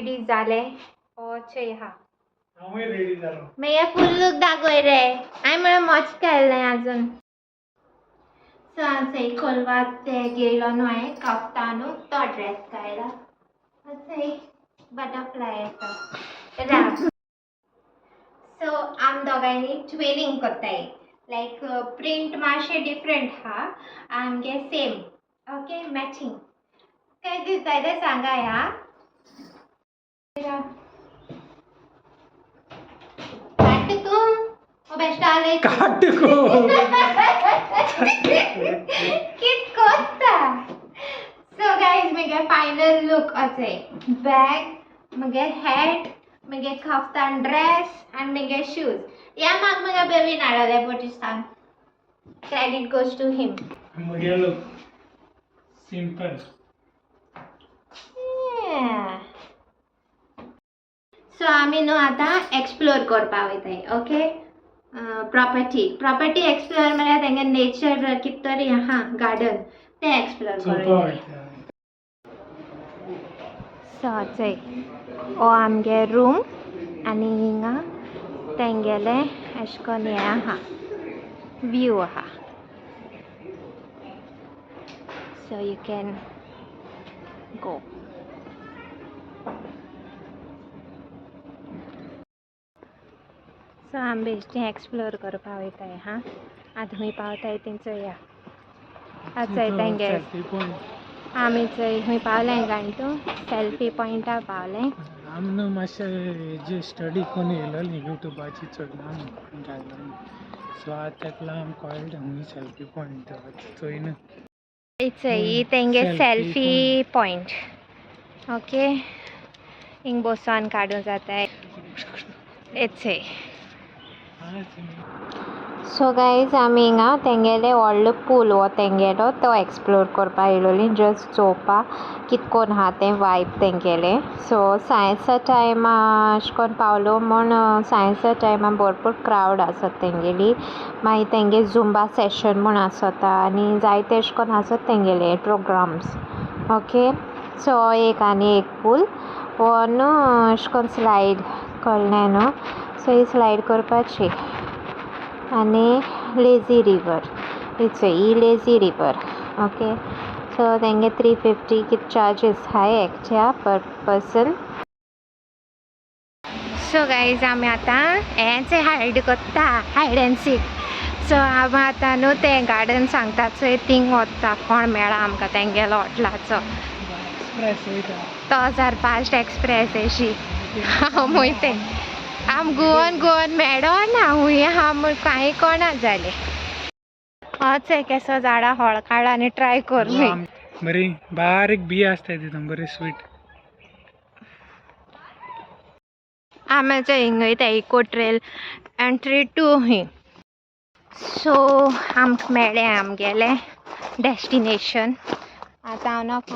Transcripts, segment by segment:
Ready जाले ओचे हा हांवूय रेडी जालो मग फुल लुक दाखय रे हांवें म्हळ्यार मोच केल्लें अजून सो आज खोलवात ते गेलो न्हू हांवें कफ्तानू तो ड्रेस घायला बटरफ्लाय येता सो आम दोगांनी ट्विनिंग कोत्ताय लायक प्रिंट मातशे डिफरंट हा आमगे सेम ओके मॅचिंग काय दिसता ते सांगा ह्या काट तू बेस्ट आले काटको कित कोत्ता सो गाइस मगे फायनल लुक असे बॅग मगे हॅट मगे kaftan dress and mega shoes या माग मगे बेबी नाडले बट सांग credit goes to him मगे लुक सिंपल सो आम्ही न्हू आतां एक्सप्लोर करपा वयताय ओके प्रॉपर्टी एक्सप्लोर म्हळ्यार तेंगे नेचर कित तरी आहा गार्डन ते एक्सप्लोर करता सो चय ओ आमगे रूम आनी हिंगा तेंगेले अशें करून हें आहा व्यू आहा so you can go so आमी बेश्टें एक्सप्लोर करपा वयताय हा आतां खंय पावताय थंय चोया आतां चोय तेंगे आमी चोय खंय पावलें गांठू सेल्फी पॉयंटार पावलें आमनं मातशें जे स्टडी कोण येयलोली युट्यूबाची चोयना घायलोली सो आतां तेका लागून कळ्ळें हूंय सेल्फी पॉयंट चोयना चोय तेंगे सेल्फी पॉयंट ओके हिंग बसोन काडूं जाताय चोय सो गायज आमी हिंगा तेंगेले व्हडलो पूल वो तेंगेलो तो एक्सप्लोर करपा येयलोली जस्ट चोवपा कितकोन आहा तें वायब तेंगेलें सो सायन्सा टायमा अशें कोन्न पावलो म्हूण सायन्सा टायमा भरपूर क्रावड आसत तेंगेली मागीर तेंगे झुंबा सेशन म्हूण आसता आनी जायते अशें कोन्न आसत तेंगेले प्रोग्राम्स ओके सो एक आनी एक पूल वो न्हू अशें कोन्न स्लायड कळ्ळें न्हू सो ही स्लायड करपाची आनी लेजी रिवर ही लेजी रिवर ओके सो तेंगे 350 कित चार्जीस हाय एकट्या पर पर्सन सो गायज आमी आतां हेंच हायड करता हायड एंड सीक सो आमी आतां न्हू तें गार्डन सांगता चोय थिंग वता कोण मेळ्ळा आमकां तेंगेलो हॉटलाचो तो जार फास्ट एक्सप्रेस अशी हांव वयतें आम गोवन मेळो ना हूंय आम कांय कोणा जालें होच केसो झाडां हळ काड आनी ट्राय कर बरी बारीक बियो आसताय तितून बरी स्वीट आम्याचो हिंग वयता इको ट्रेल एंट्री टू ही सो आमकां मेळ्ळें आमगेलें डेस्टिनेशन आतां हांव नोको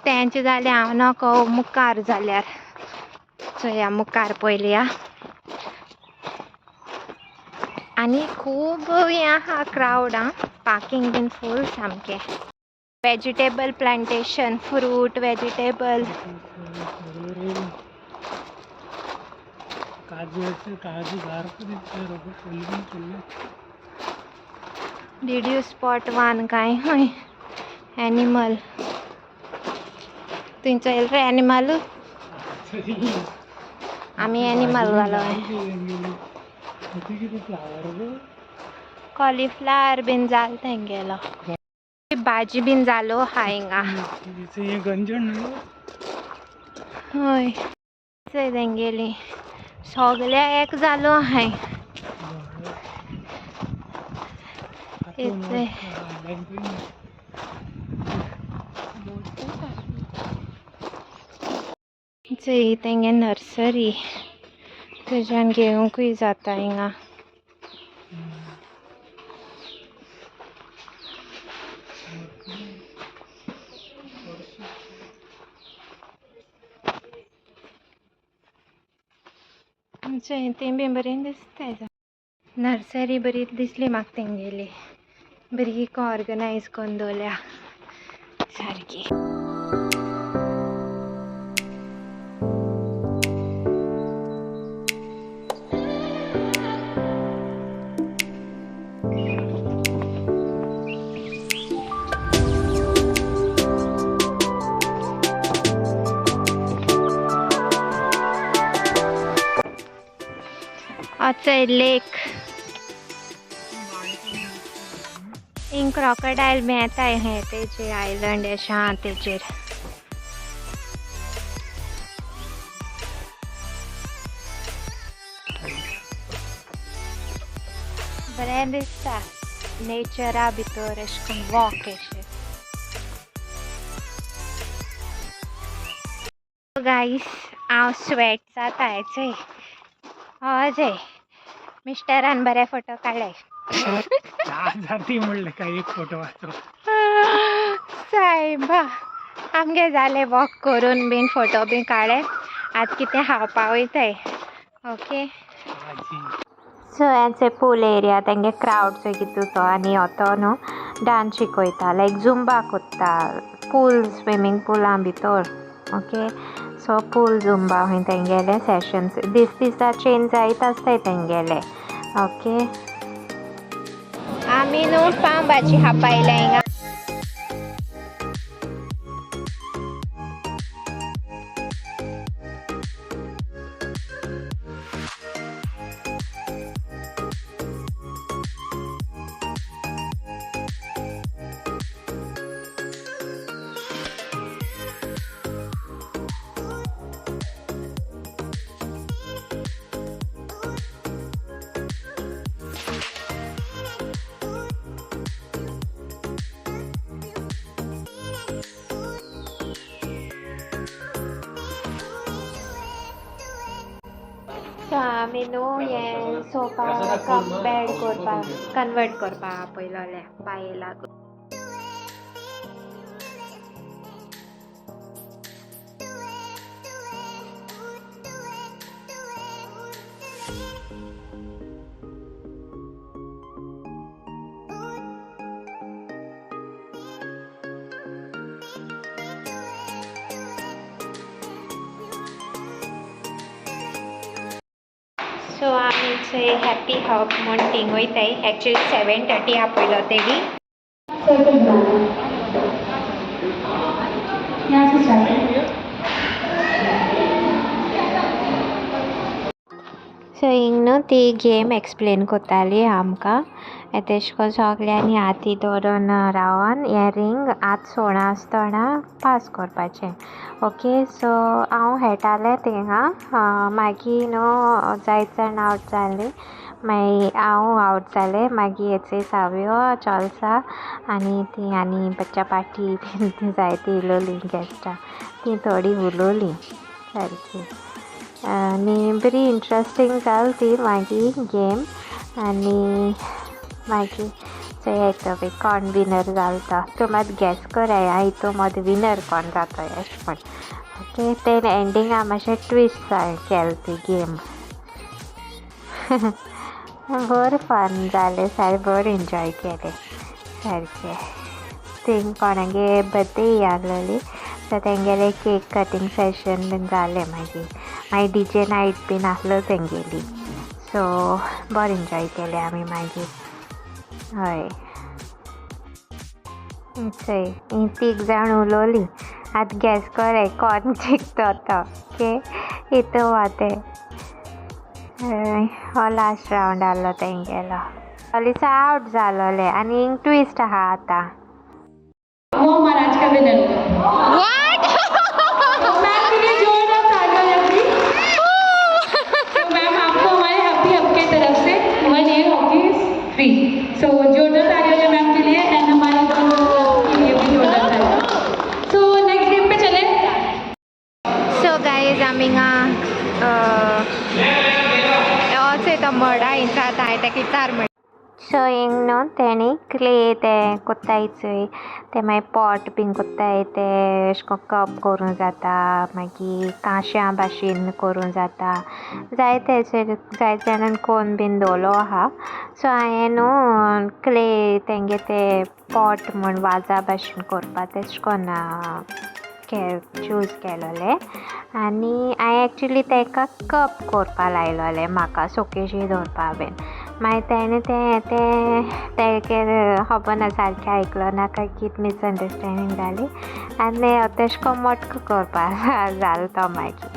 तेंचे जाल्यार हांव नोको मुखार जाल्यार चोया मुखार पयल्या आनी खूब हें आहा क्रावड पार्किंग बीन फूल सामकें vegetable plantation fruit vegetable did spot one काय हय एनिमल तुमचो येल रे एनिमल आमी एनिमल घालो कॉलीफ्लावर बीन जाल तेंगेलो भाजी बीन जालो हा हिंगा हय चोय तेंगेली सगल्या एक जालो हाय चोय तेंगे नर्सरी थंयच्यान घेवंकूय जाता हिंगा तें बी बरें दिसता नर्सरी बरी दिसली म्हाका तेंगेली बरी ऑर्गनायज करून दवरल्या सारकी इट्स अ लेक. हिंग क्रोकोडायल मेळटाय हे तेजे आयलंड अशें आहा तेजेर. बरें दिसता नेचरा भितर अशें करून वॉक अशें. गाईस हांव स्वेट जाता हेचय. अजय मिस्टरान बरे फोटो काडले. जाती म्हणले काय एक फोटो वाचो. सायबा आमगे जाले वॉक करून बीन फोटो बीन काडले. आतां कितें खावपा वयताय. ओके सो हेंचे पूल एरिया तेंगे क्रावड चोय कितू तो आनी होतो न्हू डान्स शिकोयता लायक झुंबा कोत्ता पूल स्विमींग पुला भितर. ओके सो पूल झुंबा हूंय तेंगेले सेशन्स दिसा चेंज जायत आसताय तेंगेले. ओके आमी न्हू पाव भाजी खावपायले हिंगा. सो आमी न्हू हें सोफा कप बेड करपाक कन्वर्ट करपाक पयलोले बाये लागून. सो आमी थंय हॅप्पी हब म्हूण थिंग वयताय. एक्चुली 7:30 हा पयलो तेगी. सो हिंग न्हू ती गेम एक्सप्लेन कोत्ताली आमकां. तेश कोन्न सगल्यांनी हाती धरून रावन हें रिंग हात सोडा आसतना पास करपाचें. ओके सो हांव खेळटालें थिंगा मागीर न्हू जायत जाण आवट जालीं. मागीर हांव आवट जालें. मागीर हेचे सावयो चॉल्सा आनी ती आनी बच्चा पार्टी ती जायती इलोलीं गॅस्टां ती थोडी उलोवलीं सारकी आनी बरी इंट्रस्टींग जाली ती मागीर गेम. आनी मागीर चोय येतो पळय कोण विनर जालो तो मात गॅस कोराय हितू मद विनर कोण जातो अशें म्हण. ओके तें एंडिंगा मातशें ट्विस्ट केलें ती गेम. बरें फन जालें सारकें बरें एन्जॉय केलें सारकें. थिंग कोणागे बर्थडे आहलोली सो तेंगेले केक कटींग सेशन बीन जालें. मागीर डीजे नायट बीन आहलो तेंगेली. सो बरें एन्जॉय केलें आमी मागीर. हय चोय ही 3 जाण उलोवलीं. आतां गॅस कोराय कोण जिखतो तो. ओके हितू वातें हो लास्ट रावंड आहलो तेंगेलो. ऑलिसा आवट जालोले आनी हिंग ट्विस्ट आहा आतां. वो महाराज का विलन व्हाट मैम के लिए जोरदार तालियां प्लीज. तो मैम आपको हमारे हैप्पी हब की तरफ से 1 year hockey is free. So जोरदार तालियां मैम के लिए एंड हमारे दोनों के लिए भी जोरदार तालियां. सो नेक्स्ट गेम पे चले. सो गाइज आमी हिंगा होच तो मडा हिंगा जाता हांवें तेका इचार म्हण. सो हिंग न्हू तेणी क्ले ते कोत्ताय चोय ते मागीर पॉट बीन कोत्ताय ते अशें करून कप करूं जाता. मागीर कांश्यां भाशेन करूं जाता. जायते जाणांनी कोण बीन दवरलो आहा. सो हांवें न्हू क्ले तेंगे ते पॉट म्हूण वाजा भाशेन करपा तेश कोन्न चूज केलोले. आनी हांवें एक्चुली तेका कप करपा लायलोले म्हाका सोकेजी दवरपा बीन. मागीर तेणें तेगे खबर ना सारकें आयकलो ना काय कितें मिसअंडरस्टँडींग जाली आनी तेश कोन्न मटको करपा जालो तो मागीर.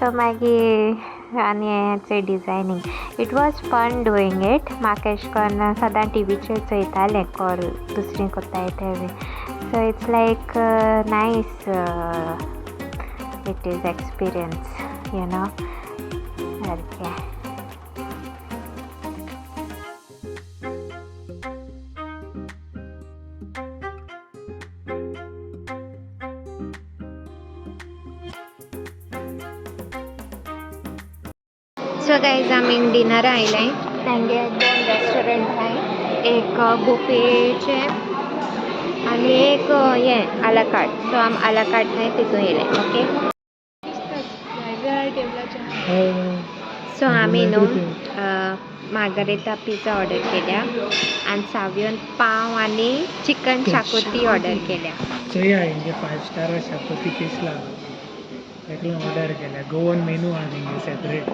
सो मागीर आनी हेचे डिजायनींग it was fun doing it. म्हाका एशें कोन्न सदां टीव्हीचेर चोयतालें दुसरीं कोत्ताय ते बी. So it's like nice it is experience you know. सारकें. सो गायज आमी डिनर आयलें. तेंगे 2 रेस्टॉरंट आहाय. एक बुफेचे आनी एक हें आलाकार्ट. सो आम आलाकार्ट आहाय तितून येयलें. ओके. सो आमी न्हू मार्गरेटा पिझ्झा ऑर्डर केल्या आनी सावियोन पाव आनी चिकन शाकोती ऑर्डर केल्या. चोया हिंगे 5 स्टार शाकोती केसला एकलो ऑर्डर केल्या. गोवन मेनू आहा Hinge separate.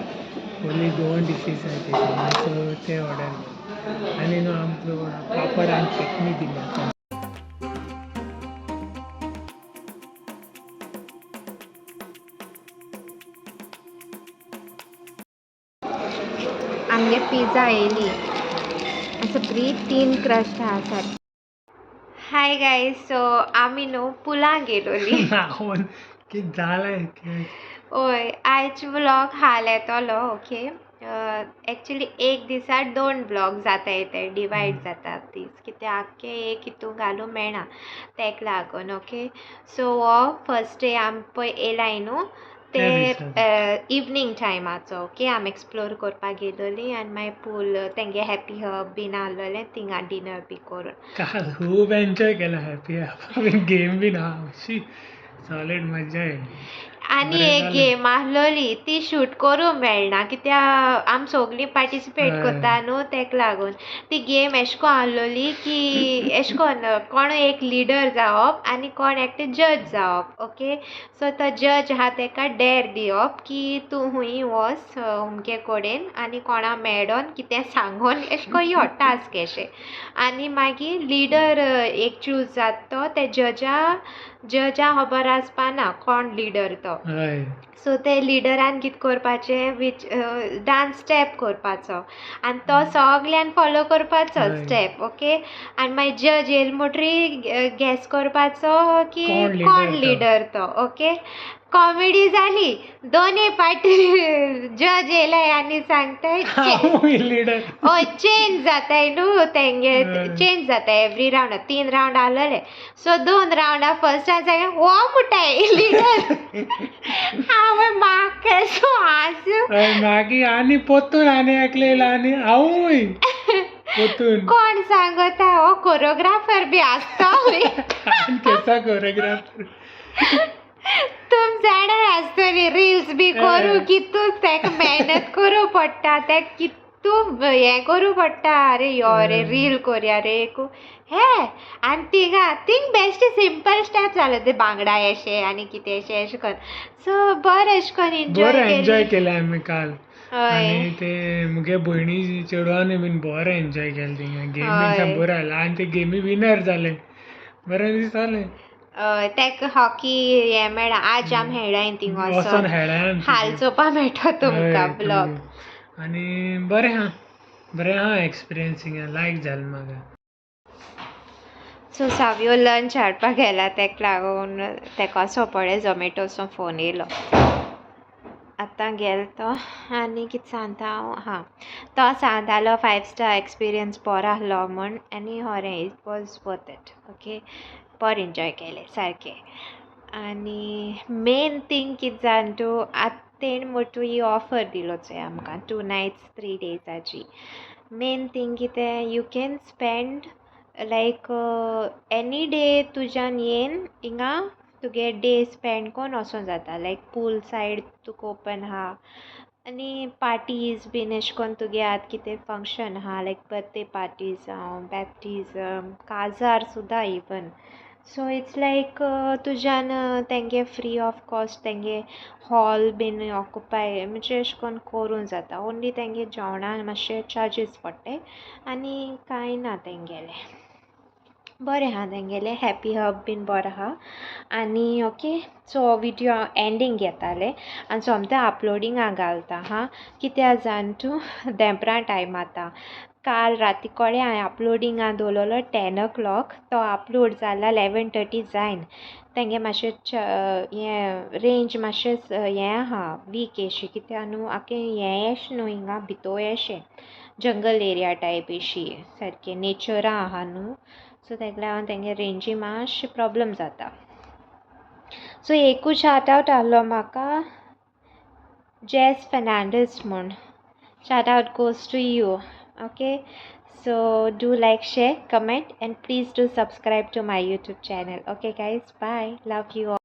Only Goan diseases आहाय ते. सो ते ऑर्डर केले. आनी न्हू आमचो पापड आनी चटणी दिल्या. आमगे पिझ्झा येयली. असो बरी 3 क्रस्ट आहा सर. Hi guys. सो आमी न्हू पुलां गेलोली. कितें जालें? ओय आयज व्लॉग हाल येतोलो. ओके. एक्चुली एक दिसा 2 ब्लॉग जाताय ते डिवायड जातात दीस कित्याक आख्खे एक हितू घालूं मेळना तेक लागून. ओके. सो हो फर्स्ट डे आमी पळय येयलाय न्हू ते इवनींग टायमाचो. ओके. आमी एक्सप्लोर करपाक गेलोली आनी मागीर पूल तेंगे हॅपी हब बीन आहलोलें थिंगा डिनर बी करून. काल खूब एन्जॉय केला हॅपी हब. गेम बीन आहा सॉलिड मज्जा येयली. आनी एक गेम आहलोली ती शूट करूं मेळना कित्याक आमी सगळीं पार्टिसिपेट कोत्ता न्हू तेक लागून. ती गेम एशें को आहलोली की एशें कोन्न कोण एक लिडर जावप आनी कोण एकटे जज जावप. ओके. सो तो जज आहा तेका डेर दिवप की तूं हूंय वच अमके कडेन आनी कोणा मेळोन कितें सांगून एशें को यो टास्क एशें. आनी मागीर लिडर एक चूज जाता तो ते जजा खबर आसपाना कोण लिडर तो. सो ते लिडरान कितें करपाचें डान्स स्टेप करपाचो आनी तो सगल्यान फॉलो करपाचो स्टेप. ओके. आनी मागीर जज येयलो म्हणटरी गॅस करपाचो की कोण लिडर तो. ओके. कॉमेडी जाली. दोनूय पार्टी जज येयलाय आनी सांगताय हय चेंज जाताय न्हू तेंगे चेंज जाताय एवरी रावंड 3 रावंड आहलोले. सो 2 रावंडा फर्स्टान सांगलें हो म्हणटाय लिडर. हांवें म्हाका एसो हांसूं. मागीर आनी पोत्तून आनी एकलो येयलो आनी हांवूय पोत्तून कोण सांगता हो कोरियोग्राफर बी आसता. केसा कोरियोग्राफर तुम जाणाय आसतली रील्स बी करूं कितू तेका मेहनत करूं पडटा. तेका कितू हें करूं पडटा. अरे यो रे रील कोरया रे हे आनी थिंग बेश्टे सिंपल स्टेप जाले ते बांगडा एशें आनी कितें एशें कोन्न. सो बरें एशें कोन्न एन्जॉय केलें आमी काल. आनी ते मुगे भयणी चेडवांनी बीन बरें एन्जॉय केलें थिंगा. गेम बीन बरो आहलो आनी ते गेमी विनर जाले. बरें दिसतालें. तेका हॉकी हें मेळ्ळा. आज आमी हेळ्ळाय थिंग वोसोन हाल चोवपा मेळटा तुमकां ब्लॉग. आनी बरें आहा एक्सपिरियन्स हिंगा लायक जालें म्हाका. सो सावियो लंच हाडपाक गेला तेका लागून तेका असो पळय झोमेटोचो फोन येयलो. आतां गेलो तो आनी कितें सांगता हांव तो सांगतालो 5 स्टार एक्सपिरियन्स बरो आहलो म्हूण आनी खरें it was worth it. Okay. बरें एन्जॉय केलें सारकें. आनी मेन थींग कितें जावन तूं आतां तेण म्हणटू ही ऑफर दिलो चोय आमकां 2 नायट्स 3 डेजाची. मेन थींग कितें you can spend like any day तुज्यान येन हिंगा तुगे डे स्पेंड कोन्न वचों जाता. लायक पूल सायड तुका ओपन आहा आनी पार्टीज बीन एशें कोन्न तुगे आतां कितें फंक्शन आहा लायक बर्थडे पार्टीज जावं बॅप्टिजम काजार सुद्दां इवन. सो इट्स लायक तुज्यान तेंगे फ्री ऑफ कॉस्ट तेंगे हॉल बीन ऑक्युपाय म्हणजे एशें कोन्न करूं जाता. ओन्ली तेंगे जेवणाक मातशे चार्जीस पडटाय आनी कांय ना तेंगेलें. बरें आहा तेंगेलें हॅपी हब बीन बरो आहा आनी ओके सो विडियो एंडींग घेतालें आनी सोमतें अपलोडिंगा घालता हा कित्या जाण तूं देंपरा टायम आतां काल राती कोडे हांवें अपलोडिंगा दवरलोलो 10 o'clock तो अपलोड जाला 11:30 जायन तेंगे मातशें हें रेंज मातशें हें आहा वीक एशी कित्या न्हू आख्खें हें एश न्हू हिंगा भितो एशें जंगल एरिया टायप एशी सारकें नेचरा आहा न्हू सो तेका लागून तेंगे रेंजी मातशें प्रॉब्लम जाता सो एकूच शाउट आवट आहलो म्हाका जेस फर्नांडीस म्हूण shout out goes to you okay so do like share comment and please do subscribe to my YouTube channel okay guys bye love you all